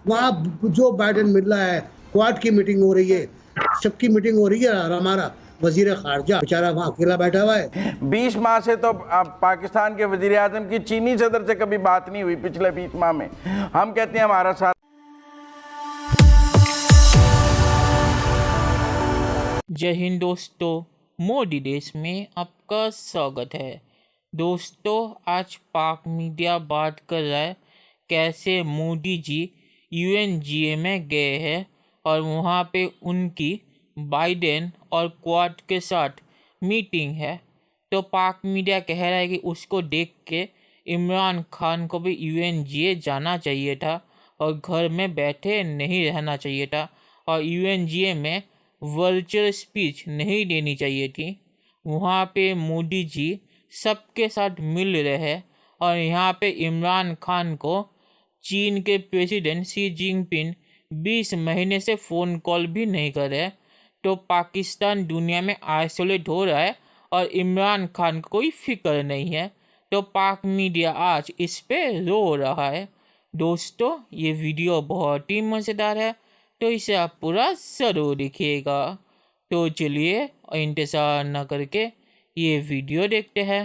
वहाँ Joe Biden मिल रहा है, क्वाड की मीटिंग हो रही है, सबकी मीटिंग हो रही है, और हमारा वजीर खारजा बेचारा वहाँ अकेला बैठा हुआ है। 20 माह से तो पाकिस्तान के वजीर आजम की चीनी सदर से कभी बात नहीं हुई पिछले 20 माह में। हम कहते हैं हमारा साथ। जय हिंद दोस्तों, मोदी देश में आपका स्वागत है। दोस्तों, आज पाक मीडिया बात कर रहा है कैसे मोदी जी UNGA में गए हैं और वहाँ पे उनकी बाइडेन और क्वाड के साथ मीटिंग है। तो पाक मीडिया कह रहा है कि उसको देख के इमरान खान को भी UNGA जाना चाहिए था और घर में बैठे नहीं रहना चाहिए था और UNGA में वर्चुअल स्पीच नहीं देनी चाहिए थी। वहाँ पे मोदी जी सबके साथ मिल रहे हैं और यहाँ पे इमरान खान को चीन के प्रेसिडेंट शी जिनपिंग 20 महीने से फ़ोन कॉल भी नहीं कर रहे। तो पाकिस्तान दुनिया में आइसोलेट हो रहा है और इमरान खान को कोई फिक्र नहीं है। तो पाक मीडिया आज इस पे रो रहा है। दोस्तों, ये वीडियो बहुत ही मज़ेदार है, तो इसे आप पूरा ज़रूर देखिएगा। तो चलिए इंतज़ार न करके ये वीडियो देखते हैं।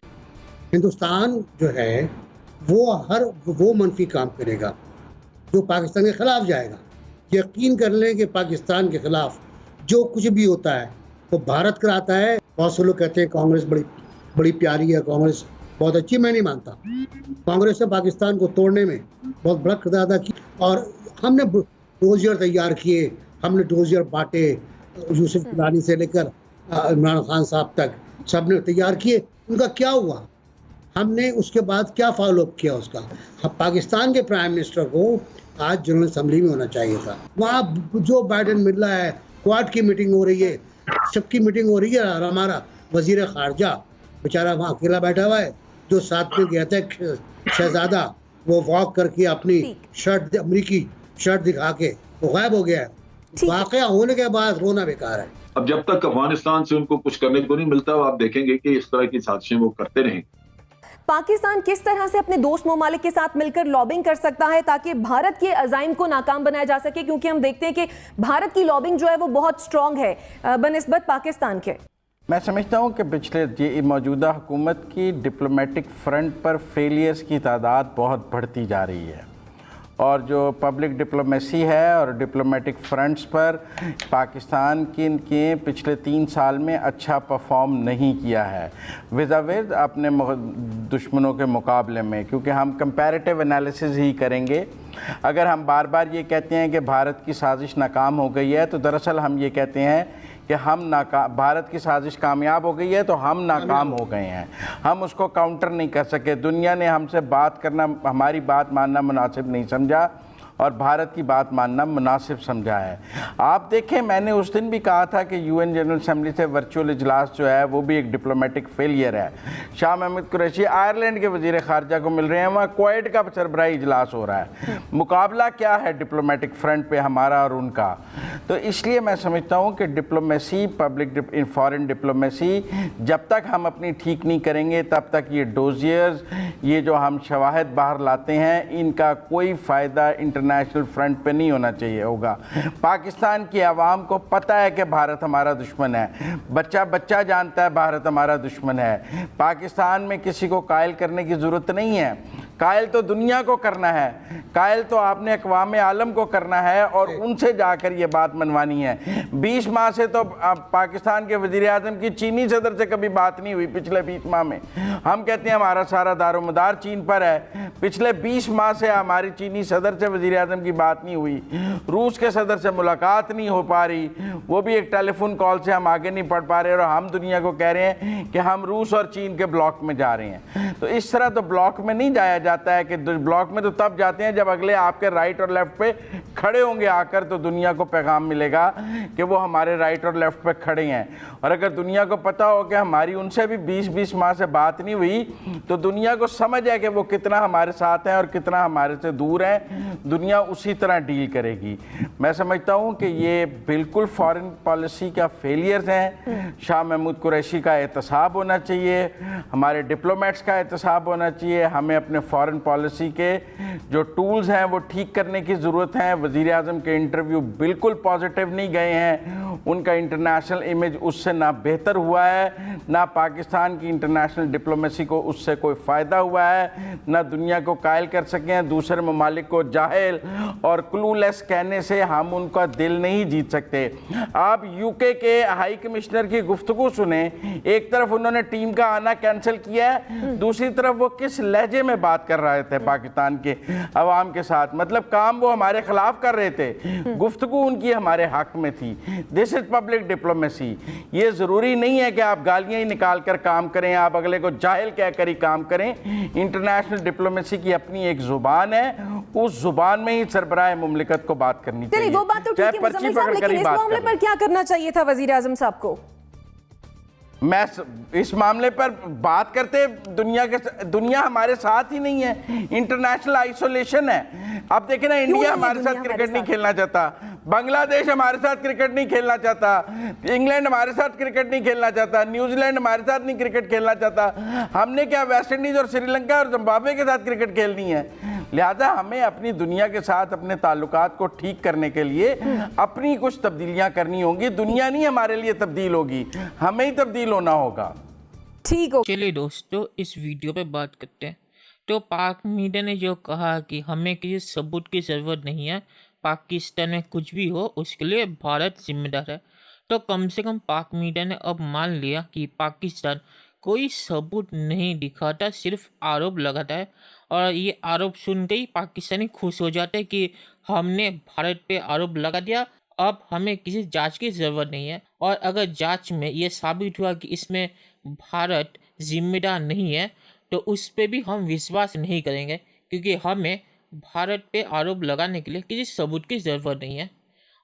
हिंदुस्तान जो है वो मनफी काम करेगा जो पाकिस्तान के खिलाफ जाएगा। यकीन कर लें कि पाकिस्तान के खिलाफ जो कुछ भी होता है वो भारत कराता है। बहुत से लोग कहते हैं कांग्रेस बड़ी प्यारी है, कांग्रेस बहुत अच्छी। मैं नहीं मानता। कांग्रेस ने पाकिस्तान को तोड़ने में बहुत बड़ा किरदार अदा किया और हमने डोजियर तैयार किए, हमने डोजियर बांटे, यूसुफ गिलानी से लेकर इमरान खान साहब तक सबने तैयार किए। उनका क्या हुआ? हमने उसके बाद क्या फॉलोअप किया उसका? पाकिस्तान के प्राइम मिनिस्टर को आज जनरल असेंबली में होना चाहिए था। वहाँ जो बाइडेन मिल रहा है, क्वाड की मीटिंग हो रही है, सबकी मीटिंग हो रही है, और हमारा वजीर खारजा बेचारा वहाँ अकेला बैठा हुआ है। जो साथ में गया था शहजादा, वो वॉक करके अपनी शर्ट, अमरीकी शर्ट दिखा के वो गायब हो गया है। वाकया होने के बाद रोना बेकार है। अब जब तक अफगानिस्तान से उनको कुछ करने को नहीं मिलता, आप देखेंगे कि इस तरह की साजिशें वो करते रहेंगे। पाकिस्तान किस तरह से अपने दोस्त ममालिक के साथ मिलकर लॉबिंग कर सकता है ताकि भारत के अज़ाइम को नाकाम बनाया जा सके? क्योंकि हम देखते हैं कि भारत की लॉबिंग जो है वो बहुत स्ट्रांग है बनिस्बत पाकिस्तान के। मैं समझता हूँ कि पिछले ये मौजूदा हुकूमत की डिप्लोमेटिक फ्रंट पर फेलियर्स की तादाद बहुत बढ़ती जा रही है और जो पब्लिक डिप्लोमेसी है और डिप्लोमेटिक फ्रंट्स पर पाकिस्तान के पिछले 3 साल में अच्छा परफॉर्म नहीं किया है विज़ अपने दुश्मनों के मुकाबले में। क्योंकि हम कंपैरेटिव एनालिसिस ही करेंगे। अगर हम बार बार ये कहते हैं कि भारत की साजिश नाकाम हो गई है, तो दरअसल हम ये कहते हैं कि भारत की साजिश कामयाब हो गई है तो हम नाकाम हो गए हैं। हम उसको काउंटर नहीं कर सके। दुनिया ने हमसे बात करना, हमारी बात मानना मुनासिब नहीं समझा और भारत की बात मानना मुनासिब समझा है। आप देखें, मैंने उस दिन भी कहा था कि UN जनरल असेंबली से वर्चुअल इजलास जो है वो भी एक डिप्लोमेटिक फेलियर है। शाह महमूद कुरैशी आयरलैंड के वजीर खारजा को मिल रहे हैं, वहाँ क्वेट का सरबराही इजलास हो रहा है। मुकाबला क्या है डिप्लोमेटिक फ्रंट पे हमारा और उनका? तो इसलिए मैं समझता हूँ कि डिप्लोमेसी, पब्लिक फॉरेन डिप्लोमेसी जब तक हम अपनी ठीक नहीं करेंगे तब तक ये डोजियर्स, ये जो हम शवाहद बाहर लाते हैं, इनका कोई फ़ायदा इंटरनेशनल फ्रंट पे नहीं होना चाहिए होगा। पाकिस्तान की आवाम को पता है कि भारत हमारा दुश्मन है। बच्चा बच्चा जानता है भारत हमारा दुश्मन है। पाकिस्तान में किसी को कायल करने की ज़रूरत नहीं है। कायल तो दुनिया को करना है, कायल तो आपने अक़वाम आलम को करना है और उनसे जाकर ये बात मनवानी है। 20 माह से तो पाकिस्तान के वज़ीर आज़म की चीनी सदर से कभी बात नहीं हुई पिछले 20 माह में। हम कहते हैं हमारा सारा दारोमदार चीन पर है। पिछले 20 माह से हमारी चीनी सदर से वज़ीर आज़म की बात नहीं हुई। रूस के सदर से मुलाकात नहीं हो पा रही, वो भी एक टेलीफोन कॉल से हम आगे नहीं बढ़ पा रहे और हम दुनिया को कह रहे हैं कि हम रूस और चीन के ब्लॉक में जा रहे हैं। तो इस तरह तो ब्लॉक में नहीं जाया जाता है कि ब्लॉक में तो तब जाते हैं जब अगले आपके राइट और लेफ्ट पे खड़े होंगे आकर, तो दुनिया को पैगाम मिलेगा कि वो हमारे राइट और लेफ्ट पे खड़े हैं। और अगर दुनिया को पता हो कि हमारी उनसे भी 20-20 माह से बात नहीं हुई, तो दुनिया को समझ है कि वो कितना हमारे साथ हैं और कितना हमारे से दूर हैं। दुनिया उसी तरह डील करेगी। मैं समझता हूँ कि ये बिल्कुल फॉरेन पॉलिसी का फेलियर्स हैं। शाह महमूद कुरैशी का एहतसाब होना चाहिए, हमारे डिप्लोमेट्स का एहतसाब होना चाहिए। हमें अपने फॉरेन पॉलिसी के जो टूल्स हैं वो ठीक करने की ज़रूरत है। वज़ीर आज़म के इंटरव्यू बिल्कुल पॉजिटिव नहीं गए हैं, उनका इंटरनेशनल इमेज उससे ना बेहतर हुआ है, ना पाकिस्तान की इंटरनेशनल डिप्लोमेसी को उससे कोई फ़ायदा हुआ है, ना दुनिया को कायल कर सके हैं। दूसरे ममालिक को जाहिल और क्लूलेस कहने से हम उनका दिल नहीं जीत सकते। आप यूके के हाई कमिश्नर की गुफ्तगू सुने, एक तरफ उन्होंने टीम का आना कैंसिल किया है, दूसरी तरफ वो किस लहजे में बात कर रहे थे पाकिस्तान के अवाम के साथ, मतलब काम वो हमारे खिलाफ कर रहे थे, गुफ्तगू उनकी हमारे हक में थी। This is public diplomacy. ये ज़रूरी नहीं है कि आप गालियां ही निकाल कर काम करें, आप अगले को जाहिल कहकर ही काम करें। इंटरनेशनल डिप्लोमेसी की अपनी एक ज़ुबान है, उस जुबान में ही सरबराह मुमलिकत को बात करनी चाहिए। वो बात तो ठीक है मुज़म्मिल साहब, लेकिन इस मामले पर क्या करना चाहिए था वज़ीर आज़म साहब को? मैं इस मामले पर बात करते, दुनिया हमारे साथ ही नहीं है, इंटरनेशनल आइसोलेशन है। अब देखें ना, इंडिया हमारे साथ क्रिकेट नहीं खेलना चाहता, बांग्लादेश हमारे साथ क्रिकेट नहीं खेलना चाहता, इंग्लैंड हमारे साथ क्रिकेट नहीं खेलना चाहता, न्यूजीलैंड हमारे साथ नहीं क्रिकेट खेलना चाहता। हमने क्या वेस्ट इंडीज और श्रीलंका और जिम्बाब्वे के साथ क्रिकेट खेलनी है? लिहाजा हमें अपनी दुनिया के साथ अपने ताल्लुकात को ठीक करने के लिए अपनी कुछ तब्दीलियां करनी होंगी। दुनिया नहीं हमारे लिए तब्दील होगी, हमें ही तब्दील होना होगा। ठीक हो, चलिए दोस्तों इस वीडियो पे बात करते हैं। तो पाक मीडिया ने जो कहा कि हमें किसी सबूत की ज़रूरत नहीं है, पाकिस्तान में कुछ भी हो उसके लिए भारत जिम्मेदार है, तो कम से कम पाक मीडिया ने अब मान लिया कि पाकिस्तान कोई सबूत नहीं दिखाता, सिर्फ आरोप लगाता है। और ये आरोप सुन के ही पाकिस्तानी खुश हो जाते हैं कि हमने भारत पे आरोप लगा दिया, अब हमें किसी जांच की ज़रूरत नहीं है। और अगर जांच में ये साबित हुआ कि इसमें भारत जिम्मेदार नहीं है तो उस पे भी हम विश्वास नहीं करेंगे, क्योंकि हमें भारत पे आरोप लगाने के लिए किसी सबूत की ज़रूरत नहीं है।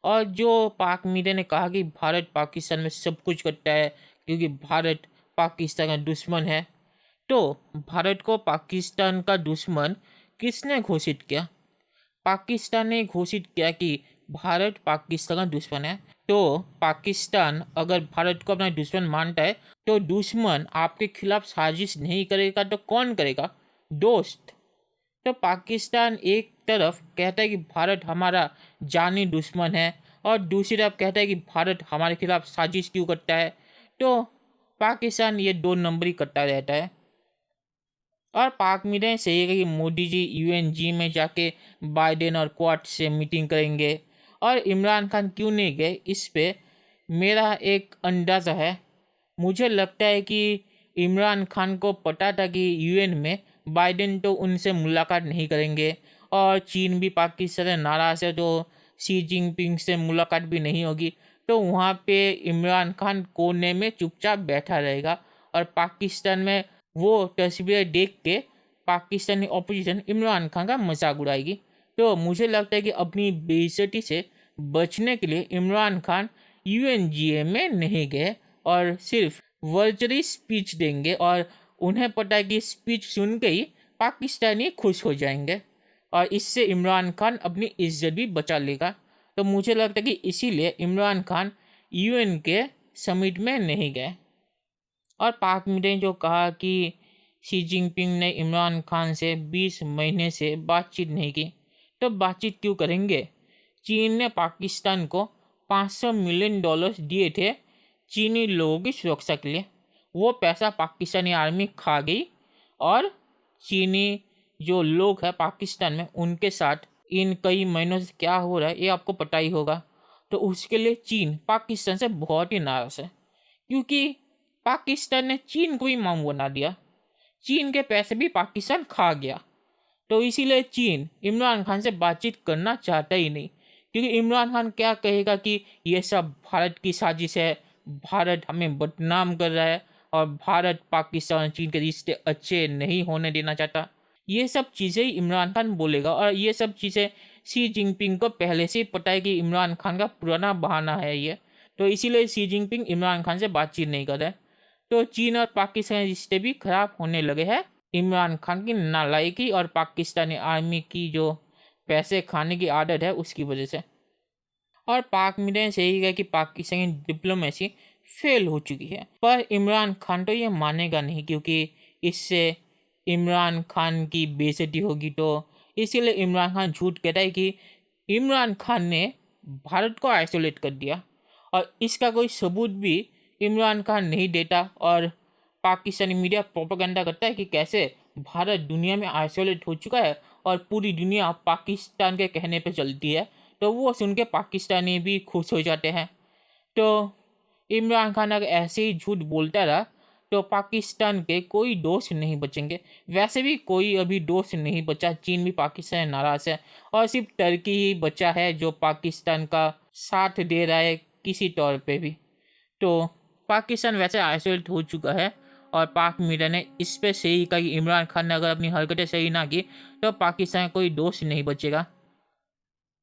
और जो पाक मीडिया ने कहा कि भारत पाकिस्तान में सब कुछ करता है क्योंकि भारत पाकिस्तान का दुश्मन है, तो भारत को पाकिस्तान का दुश्मन किसने घोषित किया? पाकिस्तान ने घोषित किया कि भारत पाकिस्तान का दुश्मन है। तो पाकिस्तान अगर भारत को अपना दुश्मन मानता है तो दुश्मन आपके खिलाफ साजिश नहीं करेगा तो कौन करेगा? दोस्त। तो पाकिस्तान एक तरफ कहता है कि भारत हमारा जानी दुश्मन है और दूसरी तरफ कहता है कि भारत हमारे खिलाफ साजिश क्यों करता है। तो पाकिस्तान ये दो नंबरी करता रहता है। और पाक मीडिया ने सही है कि मोदी जी यूएनजी में जाके बाइडेन और क्वाड से मीटिंग करेंगे, और इमरान खान क्यों नहीं गए इस पे मेरा एक अंदाज़ा है। मुझे लगता है कि इमरान खान को पता था कि यूएन में बाइडेन तो उनसे मुलाकात नहीं करेंगे और चीन भी पाकिस्तान से नाराज़ है, तो शी जिनपिंग से मुलाकात भी नहीं होगी, तो वहाँ पे इमरान खान कोने में चुपचाप बैठा रहेगा और पाकिस्तान में वो तस्वीरें देख के पाकिस्तानी ऑपोजिशन इमरान खान का मजाक उड़ाएगी। तो मुझे लगता है कि अपनी बेइज्जती से बचने के लिए इमरान खान यूएनजीए में नहीं गए और सिर्फ वर्चुअली स्पीच देंगे, और उन्हें पता है कि स्पीच सुन के ही पाकिस्तानी खुश हो जाएंगे और इससे इमरान खान अपनी इज्जत भी बचा लेगा। तो मुझे लगता है कि इसीलिए इमरान खान यूएन के समिट में नहीं गए। और पाक मीडिया ने जो कहा कि शी जिनपिंग ने इमरान खान से 20 महीने से बातचीत नहीं की, तो बातचीत क्यों करेंगे? चीन ने पाकिस्तान को $500 मिलियन दिए थे चीनी लोगों की सुरक्षा के लिए। वो पैसा पाकिस्तानी आर्मी खा गई और चीनी जो लोग हैं पाकिस्तान में उनके साथ इन कई महीनों से क्या हो रहा है ये आपको पता ही होगा। तो उसके लिए चीन पाकिस्तान से बहुत ही नाराज़ है, क्योंकि पाकिस्तान ने चीन को ही मामू बना दिया, चीन के पैसे भी पाकिस्तान खा गया। तो इसीलिए चीन इमरान खान से बातचीत करना चाहता ही नहीं, क्योंकि इमरान खान क्या कहेगा कि ये सब भारत की साजिश है, भारत हमें बदनाम कर रहा है और भारत पाकिस्तान चीन के रिश्ते अच्छे नहीं होने देना चाहता। ये सब चीज़ें इमरान खान बोलेगा, और ये सब चीज़ें शी जिनपिंग को पहले से ही पता है कि इमरान खान का पुराना बहाना है ये, तो इसीलिए शी जिनपिंग इमरान खान से बातचीत नहीं कर रहा है। तो चीन और पाकिस्तान के रिश्ते भी खराब होने लगे हैं इमरान खान की नालायकी और पाकिस्तानी आर्मी की जो पैसे खाने की आदत है उसकी वजह से। और पाक मीडिया ने सही कहा कि पाकिस्तानी डिप्लोमेसी फेल हो चुकी है, पर इमरान खान तो ये मानेगा नहीं, क्योंकि इससे इमरान खान की बेइज्जती होगी। तो इसीलिए इमरान खान झूठ कहता है कि इमरान खान ने भारत को आइसोलेट कर दिया, और इसका कोई सबूत भी इमरान खान नहीं देता। और पाकिस्तानी मीडिया प्रोपेगेंडा करता है कि कैसे भारत दुनिया में आइसोलेट हो चुका है और पूरी दुनिया पाकिस्तान के कहने पे चलती है। तो वो सुन के पाकिस्तानी भी खुश हो जाते हैं। तो इमरान खान अगर ऐसे ही झूठ बोलता रहा तो पाकिस्तान के कोई दोस्त नहीं बचेंगे। वैसे भी कोई अभी दोस्त नहीं बचा, चीन भी पाकिस्तान से नाराज़ है और सिर्फ टर्की ही बचा है जो पाकिस्तान का साथ दे रहा है किसी तौर पे भी। तो पाकिस्तान वैसे आइसोलेट हो चुका है और पाक मीडिया ने इस पे सही कहा कि इमरान खान ने अगर अपनी हरकतें सही ना की तो पाकिस्तान का कोई दोस्त नहीं बचेगा।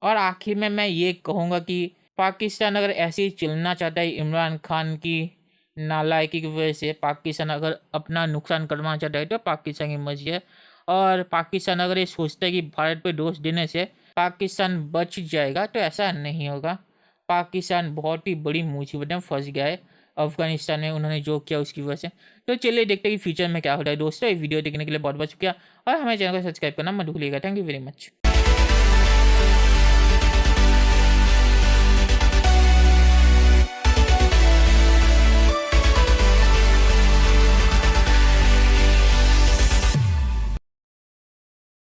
और आखिर में मैं ये कहूँगा कि पाकिस्तान अगर ऐसे ही चलना चाहता है इमरान खान की नालायकी की वजह से, पाकिस्तान अगर अपना नुकसान करवाना चाहता है तो पाकिस्तान की मर्जी है। और पाकिस्तान अगर ये सोचता है कि भारत पे दोष देने से पाकिस्तान बच जाएगा तो ऐसा नहीं होगा। पाकिस्तान बहुत ही बड़ी मुसीबत में फंस गया है अफगानिस्तान में उन्होंने जो किया उसकी वजह से। तो चलिए देखते हैं कि फ्यूचर में क्या होता है। दोस्तों ये वीडियो देखने के लिए बहुत बहुत शुक्रिया और हमारे चैनल को सब्सक्राइब करना मत भूलिएगा। Thank you very much.